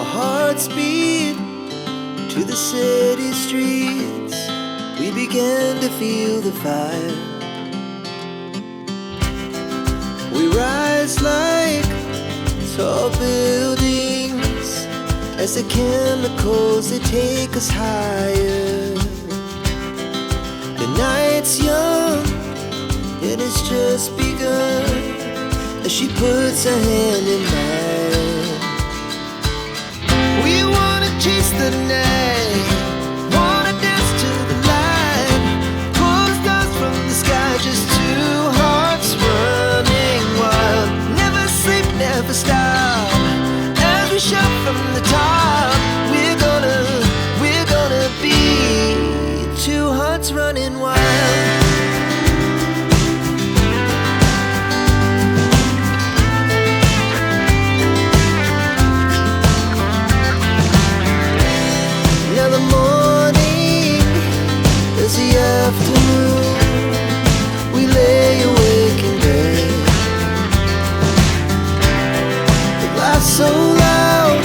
Our hearts beat to the city streets. We began to feel the fire. We rise like tall buildings as the chemicals, they take us higher. The night's young, it has just begun as she puts her hand in mine. We wanna chase the night, wanna dance to the light, pull the stars from the sky, just two hearts running wild. Never sleep, never stop, as we shout from the top. We're gonna be two hearts running wild. Afternoon, we lay awake in bed. It laughs so loud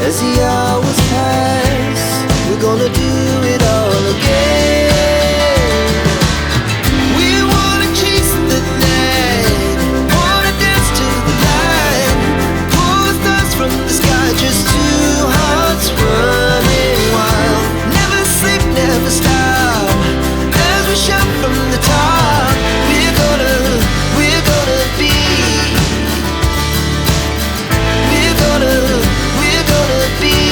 as the hours pass. We're gonna do it all again. We wanna chase the night, wanna dance to the light, pull the stars from the sky, just two hearts running wild. Never sleep, never stop, shout from the top. We're gonna be, we're gonna be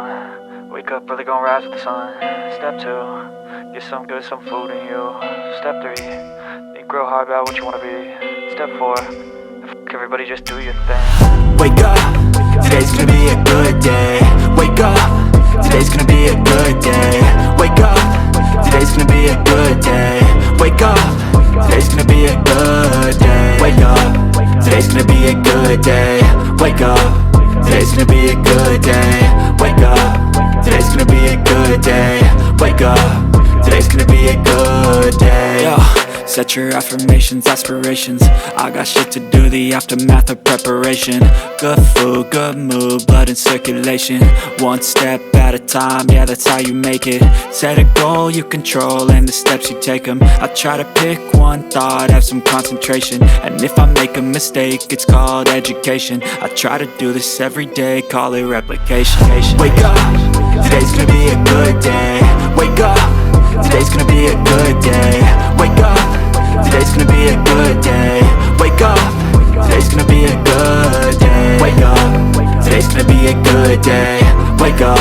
one, wake up early, gonna rise with the sun. Step two, get some good, some food in you. Step three, think real hard about what you wanna be. Step four, everybody just do your thing. Wake up, today's gonna be a good day. Wake up, today's gonna be a good day. Wake up, today's gonna be a good day. Wake up, today's gonna be a good day. Wake up, today's gonna be a good day. Wake up, today's gonna be a good day. Wake up, today's gonna be a good day. Wake up, today's gonna be a good day. Yo, set your affirmations, aspirations. I got shit to do, the aftermath of preparation. Good food, good mood, blood in circulation. One step at a time, yeah, that's how you make it. Set a goal you control and the steps you take them. I try to pick one thought, have some concentration. And if I make a mistake, it's called education. I try to do this every day, call it replication. Wake up, today's gonna be a good day. Wake up, today's gonna be a good day. Wake up, today's gonna be a good day. Wake up, today's gonna be a good day. Wake up, today's gonna be a good day. Wake up,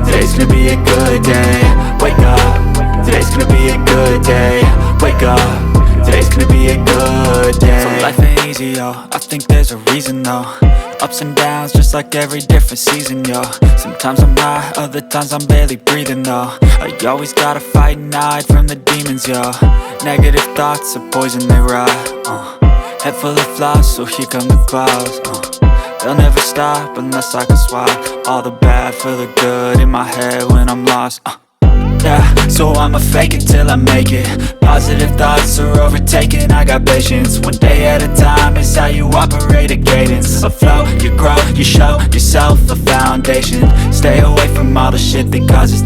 today's gonna be a good day. Wake up, today's gonna be a good day. Wake up, today's gonna be a good day. So life ain't easy, yo, I think there's a reason though. Ups and downs, just like every different season, yo. Sometimes I'm high, other times I'm barely breathing, though. I always gotta fight and hide from the demons, yo. Negative thoughts are poison, they rot. Head full of flies, so here come the clouds. They'll never stop unless I can swap all the bad for the good in my head when I'm lost. Yeah, so I'ma fake it till I make it. Positive thoughts are overtaken, I got patience. One day at a time is how you operate a cadence. A flow, you grow, you show yourself a foundation. Stay away from all the shit that causes